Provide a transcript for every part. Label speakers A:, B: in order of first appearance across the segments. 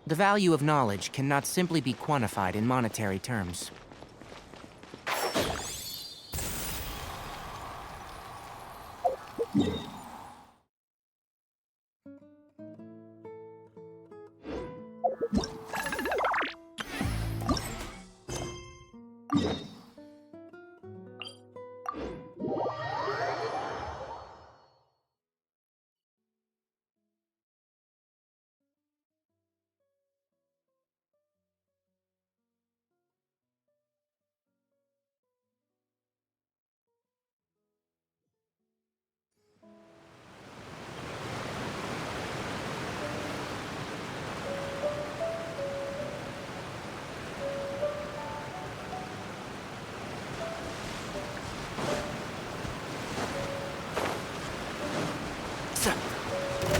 A: The value of knowledge cannot simply be quantified in monetary terms.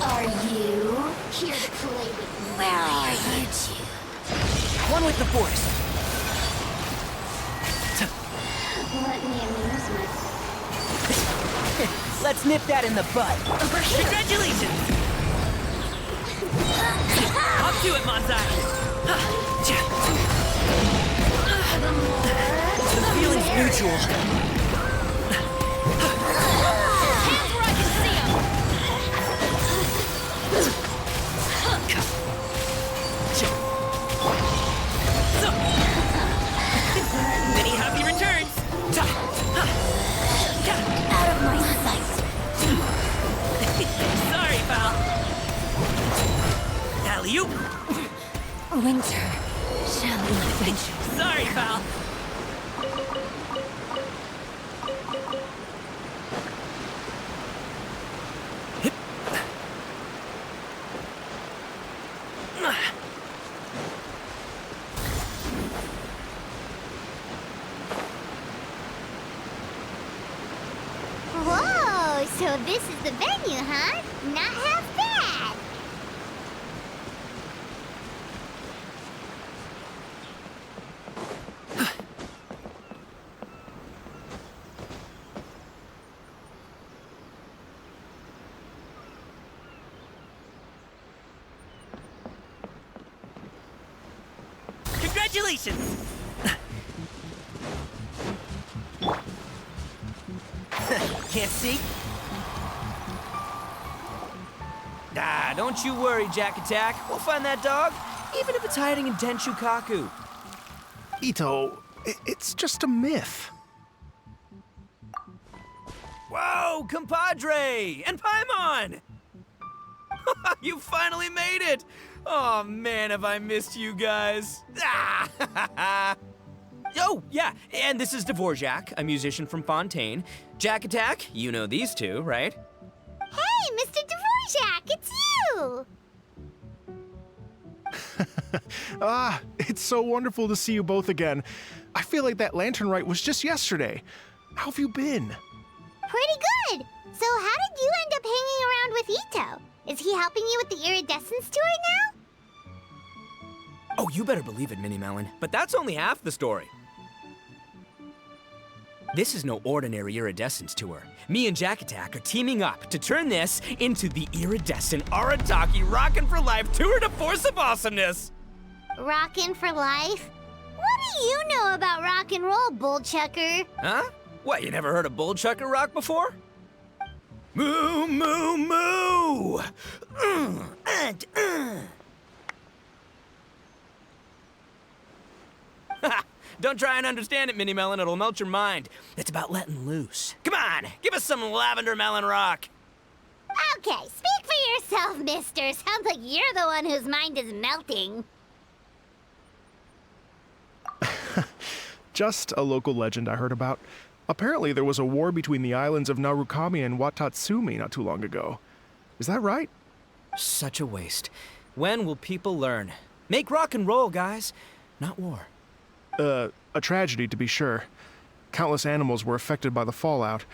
B: Are you here to play with me? Where are you two?
A: One with the Force.
B: Let me amuse myself.
A: Let's nip that in the bud.
B: Over here!
C: Congratulations! Up to it, Manzai!
A: The feeling's mutual.
B: Hands where I can see 'em!
C: Many happy returns!
B: Out of my sight!
C: Sorry, pal. Alley-oop!
B: Winter, shall we venture?
C: Sorry, pal.
D: Whoa, so this is the venue, huh? Not half bad.
C: Congratulations!
A: Can't see?
C: Ah, don't you worry, Jack Attack. We'll find that dog, even if it's hiding in Denshukaku.
E: Ito, it's just a myth.
C: Whoa, compadre! And Paimon! You finally made it! Oh man, have I missed you guys. Ah! Oh, yeah, and this is Dvorak, a musician from Fontaine. Jack Attack, you know these two, right?
D: Hey, Mr. Dvorak, it's you!
E: It's so wonderful to see you both again. I feel like that lantern rite was just yesterday. How have you been?
D: Pretty good. So how did you end up hanging around with Ito? Is he helping you with the Iridescent tour now?
C: Oh, you better believe it, Minnie Melon. But that's only half the story. This is no ordinary Iridescent tour. Me and Jack Attack are teaming up to turn this into the Iridescent Arataki Rockin' for Life Tour de Force of Awesomeness!
D: Rockin' for life? What do you know about rock and roll, bullchucker?
C: Huh? What, you never heard a bullchucker rock before? Moo, moo, moo! Don't try and understand it, Minnie Melon. It'll melt your mind. It's about letting loose. Come on, give us some lavender melon rock.
D: Okay, speak for yourself, mister. Sounds like you're the one whose mind is melting.
E: Just a local legend I heard about. Apparently there was a war between the islands of Narukami and Watatsumi not too long ago. Is that right?
C: Such a waste. When will people learn? Make rock and roll, guys, not war.
E: A tragedy to be sure. Countless animals were affected by the fallout.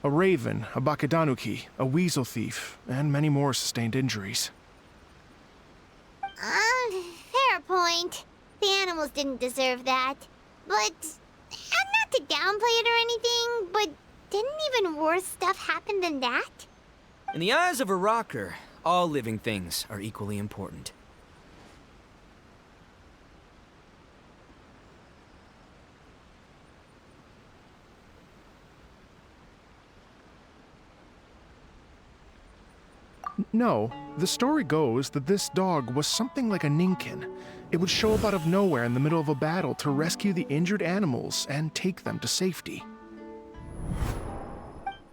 E: A raven, a bakedanuki, a weasel thief, and many more sustained injuries.
D: Fair point. The animals didn't deserve that. But, and not to downplay it or anything, but didn't even worse stuff happen than that?
C: In the eyes of a rocker, all living things are equally important.
E: No, the story goes that this dog was something like a ninkin. It would show up out of nowhere in the middle of a battle to rescue the injured animals and take them to safety.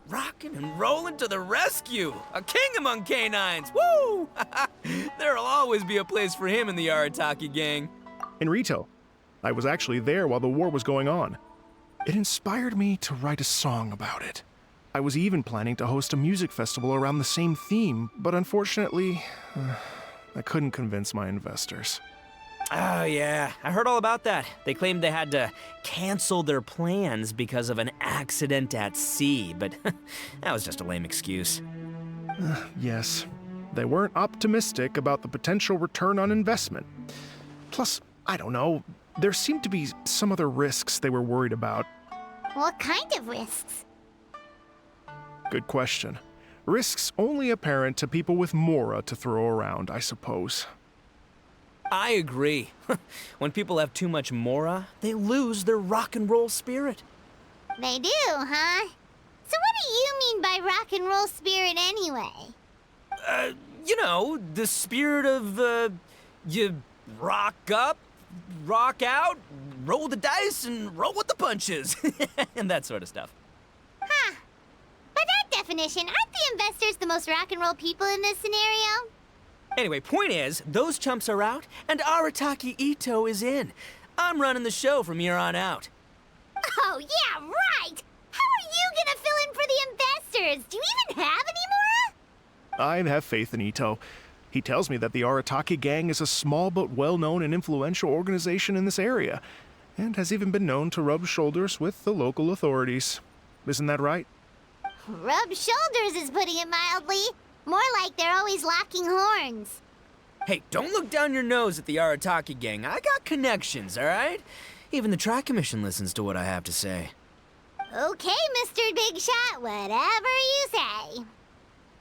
C: Rockin' and rollin' to the rescue! A king among canines! Woo! There'll always be a place for him in the Arataki gang.
E: In Rito, I was actually there while the war was going on. It inspired me to write a song about it. I was even planning to host a music festival around the same theme, but unfortunately, I couldn't convince my investors.
C: Oh, yeah. I heard all about that. They claimed they had to cancel their plans because of an accident at sea, but that was just a lame excuse.
E: Yes, they weren't optimistic about the potential return on investment. Plus, I don't know, there seemed to be some other risks they were worried about.
D: What kind of risks?
E: Good question. Risks only apparent to people with mora to throw around, I suppose.
C: I agree. When people have too much mora, they lose their rock and roll spirit.
D: They do, huh? So what do you mean by rock and roll spirit anyway?
C: You know, the spirit of, you rock up, rock out, roll the dice, and roll with the punches. And that sort of stuff.
D: Huh. By that definition, aren't the investors the most rock and roll people in this scenario?
C: Anyway, point is, those chumps are out, and Arataki Ito is in. I'm running the show from here on out.
D: Oh, yeah, right! How are you gonna fill in for the investors? Do you even have any more?
E: I have faith in Ito. He tells me that the Arataki gang is a small but well-known and influential organization in this area, and has even been known to rub shoulders with the local authorities. Isn't that right?
D: Rub shoulders is putting it mildly. More like they're always locking horns.
C: Hey, don't look down your nose at the Arataki gang. I got connections, all right? Even the Tri Commission listens to what I have to say.
D: Okay, Mr. Big Shot, whatever you say.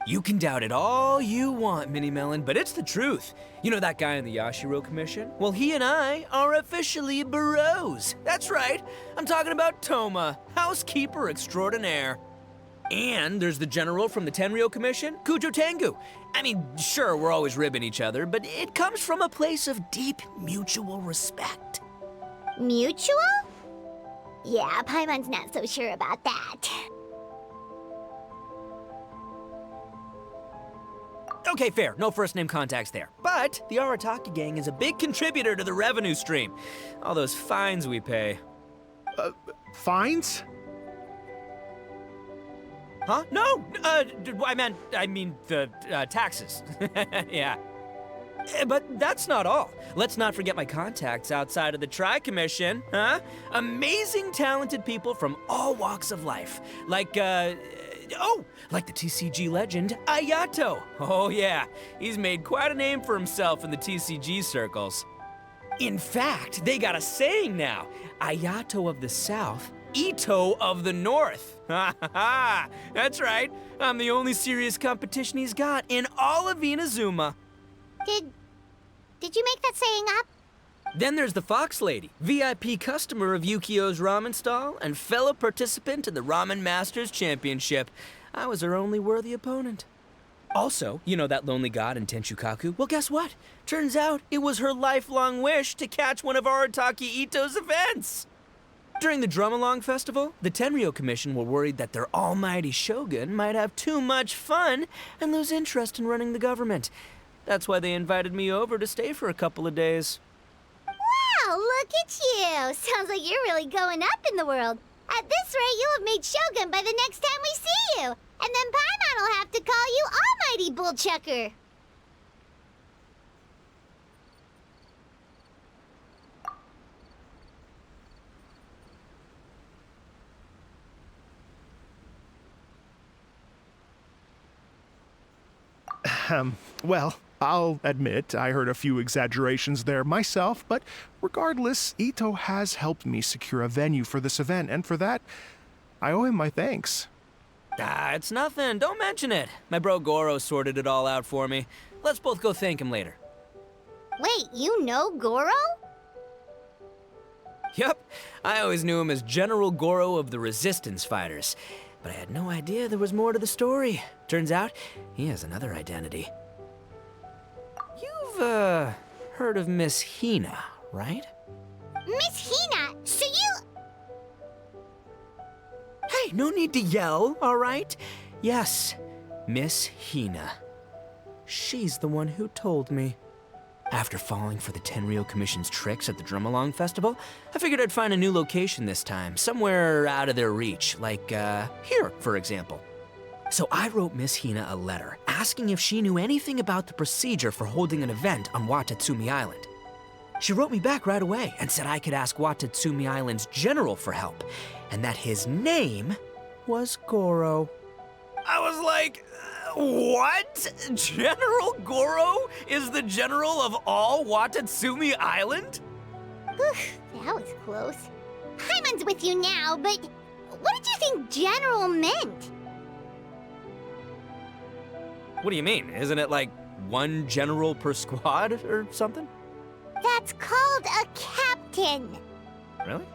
C: You can doubt it all you want, Mini Melon, but it's the truth. You know that guy in the Yashiro Commission? Well, he and I are officially bros. That's right. I'm talking about Toma, housekeeper extraordinaire. And there's the general from the Tenryo Commission, Kujo Tengu. I mean, sure, we're always ribbing each other, but it comes from a place of deep mutual respect.
D: Mutual? Yeah, Paimon's not so sure about that.
C: Okay, fair. No first-name contacts there. But the Arataki gang is a big contributor to the revenue stream. All those fines we pay.
E: Fines?
C: Huh? No! I mean the taxes. Yeah. But that's not all. Let's not forget my contacts outside of the Tri Commission, huh? Amazing, talented people from all walks of life. Like the TCG legend, Ayato. Oh yeah, he's made quite a name for himself in the TCG circles. In fact, they got a saying now, Ayato of the South, Ito of the North. Ha ha ha! That's right, I'm the only serious competition he's got in all of Inazuma.
D: Did you make that saying up?
C: Then there's the Fox Lady, VIP customer of Yukio's ramen stall and fellow participant in the Ramen Masters Championship. I was her only worthy opponent. Also, you know that lonely god in Tenchukaku? Well, guess what? Turns out it was her lifelong wish to catch one of Arataki Ito's events. During the Drum-Along Festival, the Tenryo Commission were worried that their almighty shogun might have too much fun and lose interest in running the government. That's why they invited me over to stay for a couple of days.
D: Wow, look at you! Sounds like you're really going up in the world. At this rate, you'll have made Shogun by the next time we see you. And then Paimon will have to call you Almighty Bullchucker.
E: Well, I'll admit I heard a few exaggerations there myself, but regardless, Ito has helped me secure a venue for this event, and for that, I owe him my thanks.
C: Ah, it's nothing. Don't mention it. My bro Goro sorted it all out for me. Let's both go thank him later.
D: Wait, you know Goro?
C: Yep. I always knew him as General Goro of the Resistance Fighters. but I had no idea there was more to the story. Turns out, he has another identity. You've, heard of Miss Hina, right?
D: Miss Hina, so you...
C: Hey, no need to yell, all right? Yes, Miss Hina. She's the one who told me. After falling for the Tenryou Commission's tricks at the Drum-Along Festival, I figured I'd find a new location this time, somewhere out of their reach, like, here, for example. So I wrote Miss Hina a letter, asking if she knew anything about the procedure for holding an event on Watatsumi Island. She wrote me back right away and said I could ask Watatsumi Island's general for help, and that his name was Goro. I was like, what? General Goro is the general of all Watatsumi Island?
D: Oof, that was close. Paimon's with you now, but what did you think general meant?
C: What do you mean? Isn't it like one general per squad or something?
D: That's called a captain.
C: Really?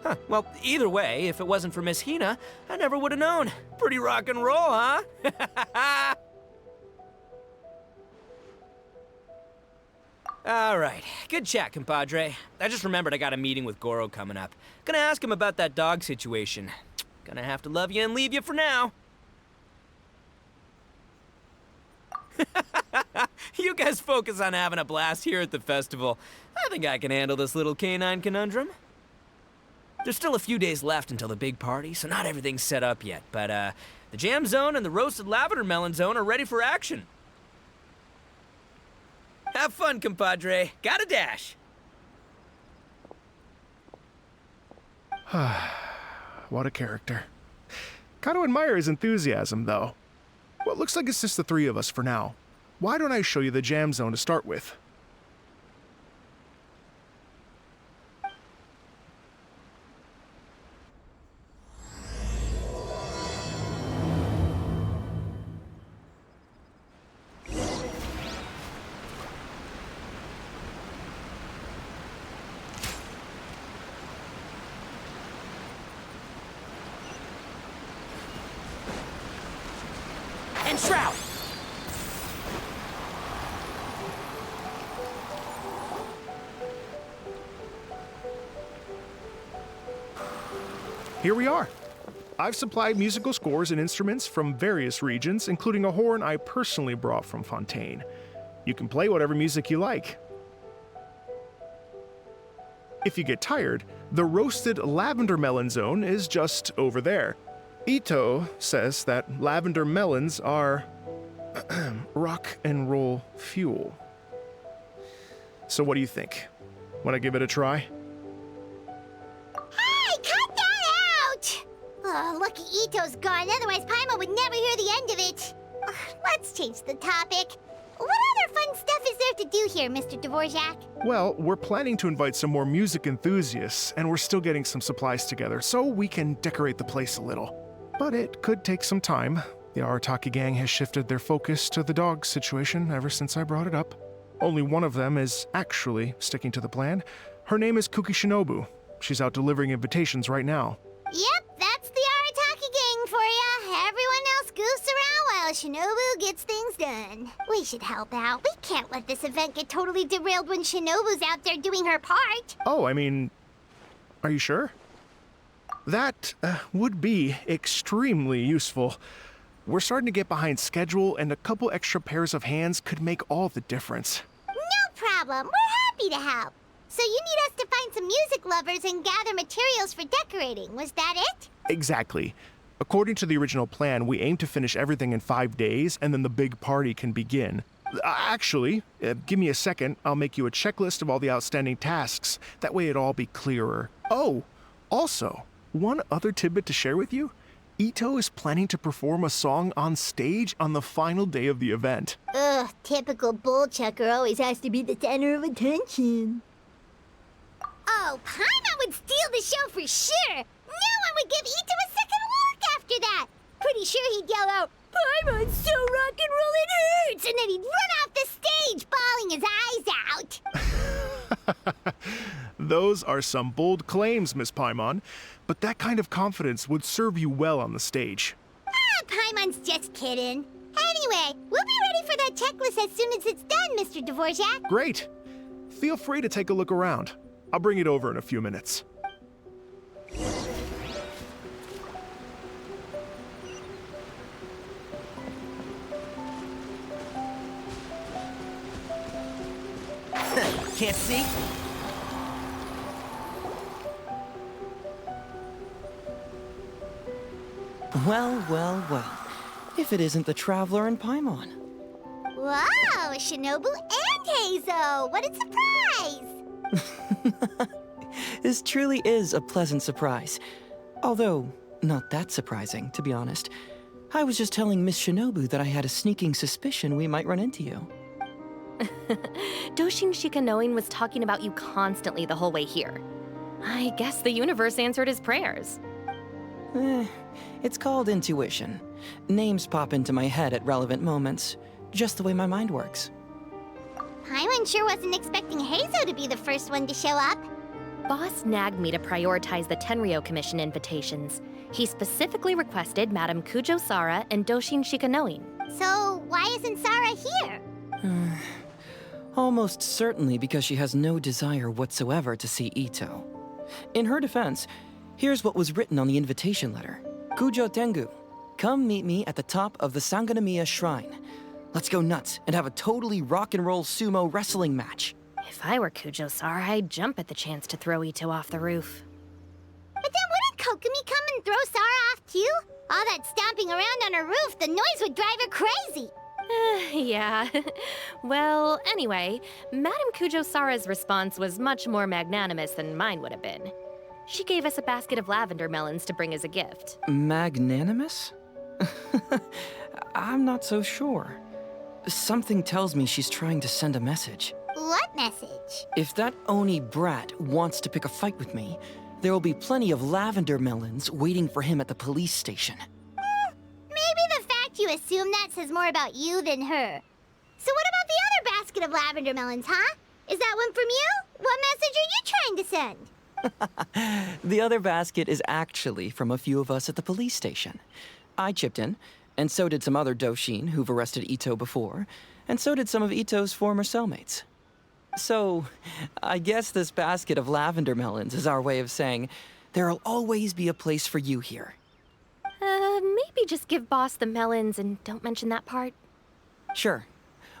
C: Huh. Well, either way, if it wasn't for Miss Hina, I never would have known. Pretty rock and roll, huh? All right. Good chat, compadre. I just remembered I got a meeting with Goro coming up. Gonna ask him about that dog situation. Gonna have to love you and leave you for now. You guys focus on having a blast here at the festival. I think I can handle this little canine conundrum. There's still a few days left until the big party, so not everything's set up yet, but the jam zone and the roasted lavender melon zone are ready for action. Have fun, compadre. Gotta dash.
E: What a character. Gotta admire his enthusiasm, though. Well, it looks like it's just the three of us for now. Why don't I show you the jam zone to start with?
C: And Shroud!
E: Here we are. I've supplied musical scores and instruments from various regions, including a horn I personally brought from Fontaine. You can play whatever music you like. If you get tired, the roasted lavender melon zone is just over there. Ito says that lavender melons are rock and roll fuel. So what do you think? Want to give it a try?
D: Hey, cut that out! Oh, lucky Ito's gone, otherwise Paimon would never hear the end of it. Let's change the topic. What other fun stuff is there to do here, Mr. Dvorak?
E: Well, we're planning to invite some more music enthusiasts, and we're still getting some supplies together, so we can decorate the place a little. But it could take some time. The Arataki gang has shifted their focus to the dog situation ever since I brought it up. Only one of them is actually sticking to the plan. Her name is Kuki Shinobu. She's out delivering invitations right now.
D: Yep, that's the Arataki gang for ya. Everyone else goofs around while Shinobu gets things done. We should help out. We can't let this event get totally derailed when Shinobu's out there doing her part.
E: Oh, I mean, are you sure? That would be extremely useful. We're starting to get behind schedule, and a couple extra pairs of hands could make all the difference.
D: No problem. We're happy to help. So you need us to find some music lovers and gather materials for decorating. Was that it?
E: Exactly. According to the original plan, we aim to finish everything in 5 days, and then the big party can begin. Actually, give me a second. I'll make you a checklist of all the outstanding tasks. That way it'll all be clearer. Oh, also, one other tidbit to share with you. Ito is planning to perform a song on stage on the final day of the event.
D: Ugh, typical bull chucker always has to be the center of attention. Oh, Paimon would steal the show for sure! No one would give Ito a second look after that! Pretty sure he'd yell out, "Paimon's so rock and roll it hurts!" And then he'd run off the stage, bawling his eyes out!
E: Those are some bold claims, Miss Paimon, but that kind of confidence would serve you well on the stage.
D: Ah, Paimon's just kidding. Anyway, we'll be ready for that checklist as soon as it's done, Mr. Dvorak.
E: Great. Feel free to take a look around. I'll bring it over in a few minutes.
A: Can't see?
F: Well, well, well. If it isn't the Traveler and Paimon.
D: Wow, Shinobu and Heizo! What a surprise!
F: This truly is a pleasant surprise. Although, not that surprising, to be honest. I was just telling Miss Shinobu that I had a sneaking suspicion we might run into you.
G: Doshin Shikanoin was talking about you constantly the whole way here. I guess the universe answered his prayers.
F: It's called intuition. Names pop into my head at relevant moments, just the way my mind works.
D: Paimon sure wasn't expecting Heizo to be the first one to show up.
G: Boss nagged me to prioritize the Tenryo Commission invitations. He specifically requested Madame Kujo Sara and Doshin Shikanoin.
D: So, why isn't Sara here?
F: Almost certainly because she has no desire whatsoever to see Ito. In her defense, here's what was written on the invitation letter. Kujo Tengu, come meet me at the top of the Sangonomiya Shrine. Let's go nuts and have a totally rock and roll sumo wrestling match.
G: If I were Kujo Sara, I'd jump at the chance to throw Ito off the roof.
D: But then wouldn't Kokomi come and throw Sara off too? All that stomping around on her roof, the noise would drive her crazy.
G: Yeah. Well, anyway, Madame Kujo Sara's response was much more magnanimous than mine would have been. She gave us a basket of lavender melons to bring as a gift.
F: Magnanimous? I'm not so sure. Something tells me she's trying to send a message.
D: What message?
F: If that Oni brat wants to pick a fight with me, there will be plenty of lavender melons waiting for him at the police station.
D: Maybe the fact you assume that says more about you than her. So what about the other basket of lavender melons, huh? Is that one from you? What message are you trying to send?
F: The other basket is actually from a few of us at the police station. I chipped in, and so did some other Doshin who've arrested Ito before, and so did some of Ito's former cellmates. So, I guess this basket of lavender melons is our way of saying, there'll always be a place for you here.
G: Maybe just give Boss the melons and don't mention that part.
F: Sure.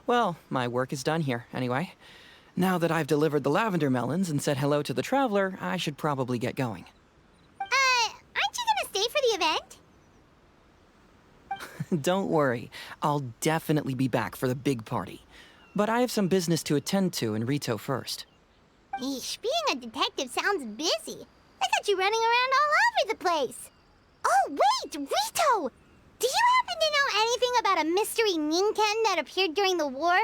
F: Well, my work is done here, anyway. Now that I've delivered the lavender melons and said hello to the Traveler, I should probably get going.
D: Aren't you gonna stay for the event?
F: Don't worry, I'll definitely be back for the big party. But I have some business to attend to in Rito first.
D: Eesh, being a detective sounds busy. I got you running around all over the place. Oh, wait, Rito! Do you happen to know anything about a mystery Ninken that appeared during the war?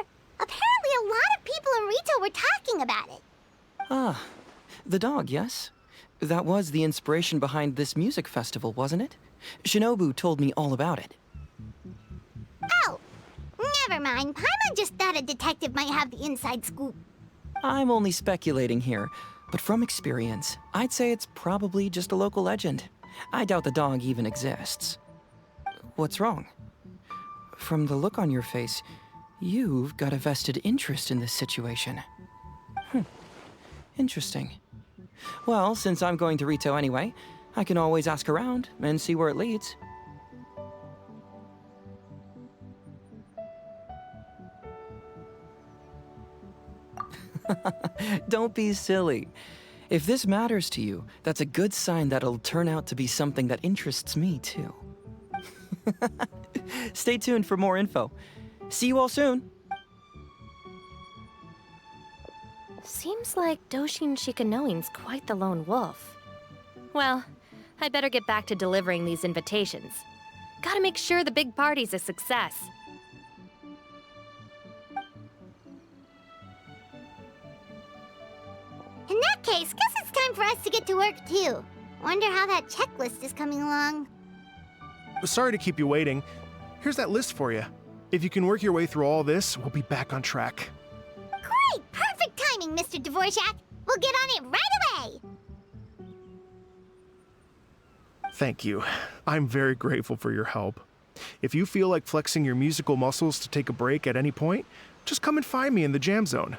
D: Apparently a lot of people in Rito were talking about it.
F: Ah, the dog, yes? That was the inspiration behind this music festival, wasn't it? Shinobu told me all about it.
D: Oh, never mind. Paimon just thought a detective might have the inside scoop.
F: I'm only speculating here, but from experience, I'd say it's probably just a local legend. I doubt the dog even exists. What's wrong? From the look on your face, you've got a vested interest in this situation. Interesting. Well, since I'm going to Rito anyway, I can always ask around and see where it leads. Don't be silly. If this matters to you, that's a good sign that it'll turn out to be something that interests me, too. Stay tuned for more info. See you all soon.
G: Seems like Doshin Shikanoin's quite the lone wolf. Well, I'd better get back to delivering these invitations. Gotta make sure the big party's a success.
D: In that case, guess it's time for us to get to work too. Wonder how that checklist is coming along.
E: Sorry to keep you waiting. Here's that list for you. If you can work your way through all this, we'll be back on track.
D: Great! Perfect timing, Mr. Dvorak! We'll get on it right away!
E: Thank you. I'm very grateful for your help. If you feel like flexing your musical muscles to take a break at any point, just come and find me in the jam zone.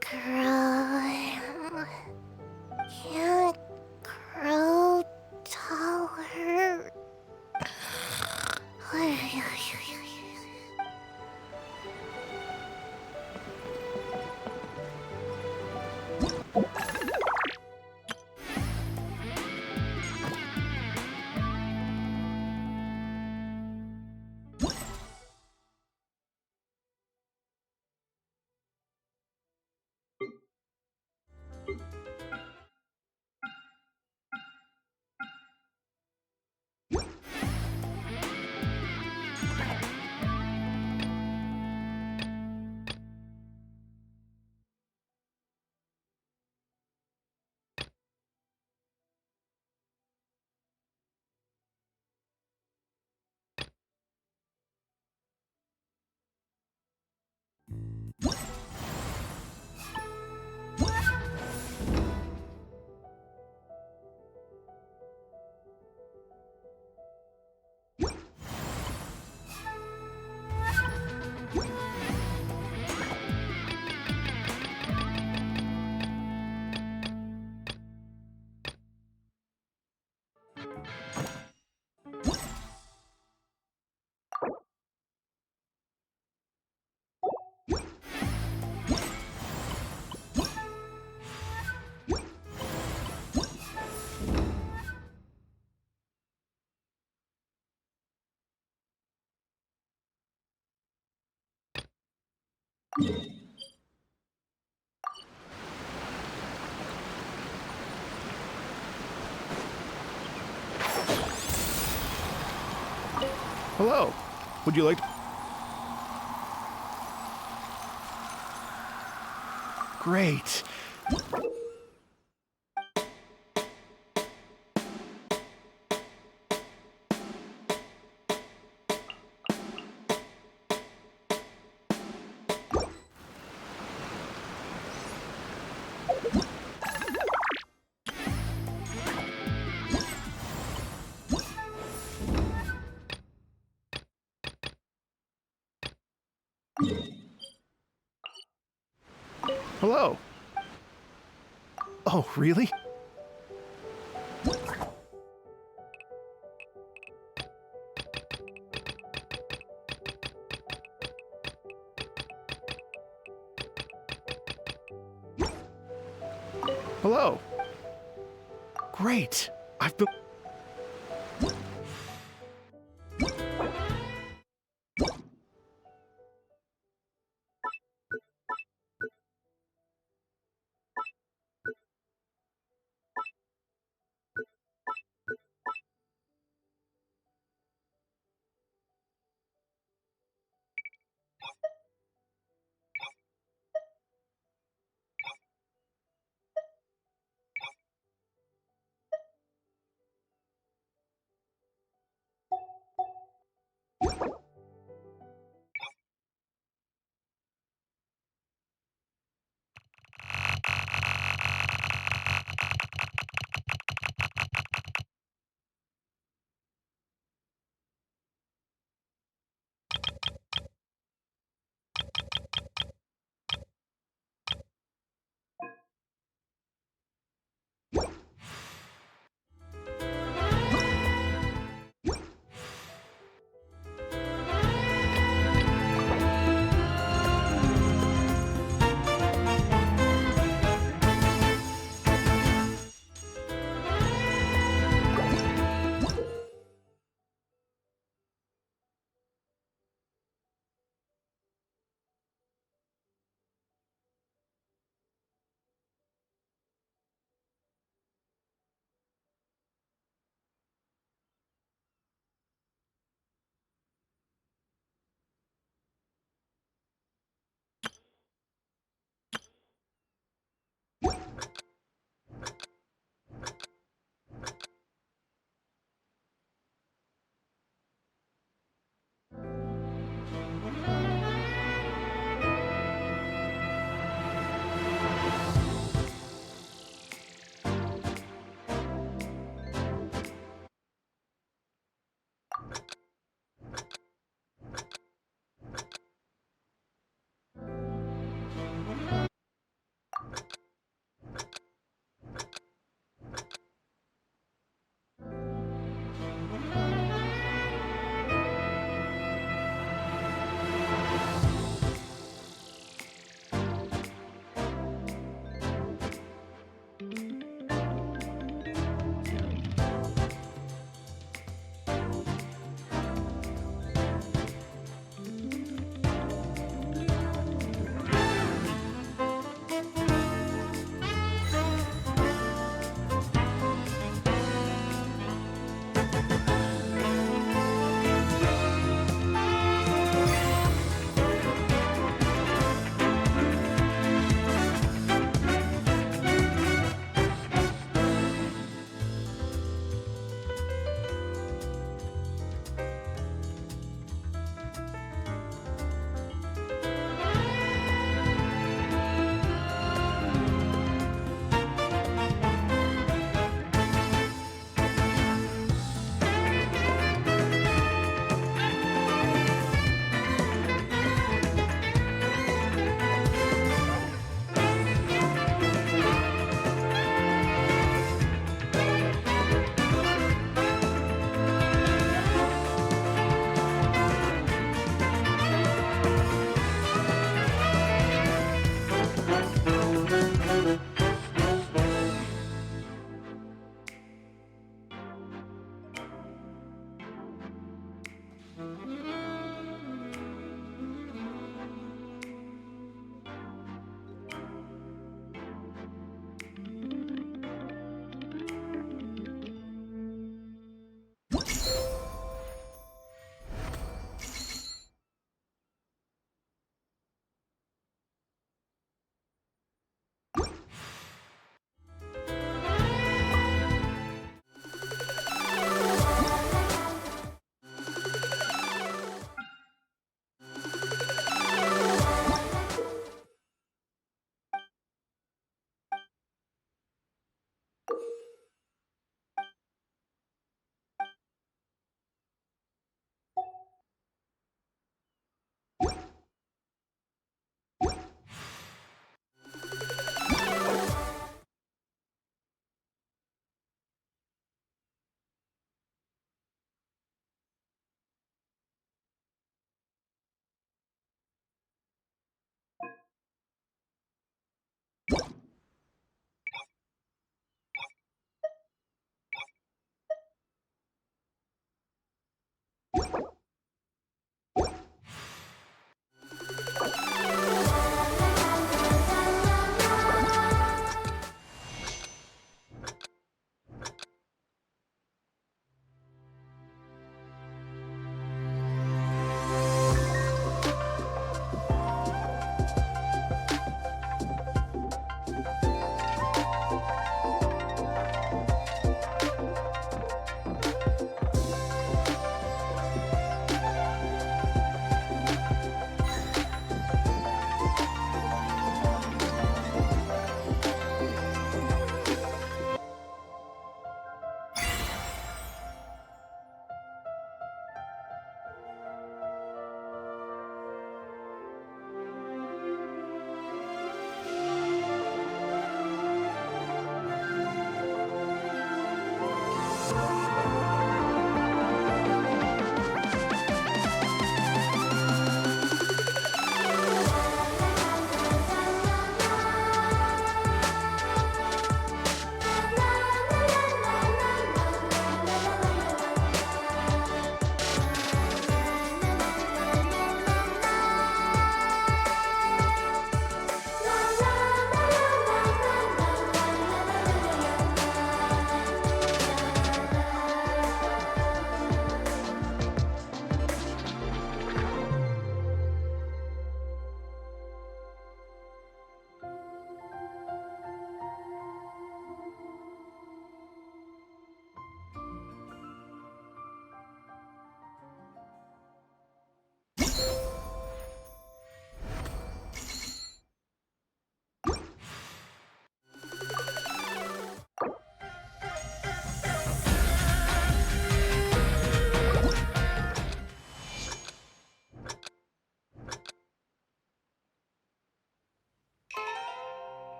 D: Grow. Can't grow taller.
E: Hello. Would you like to... Great. Hello. Oh, really? Hello. Great. I've been...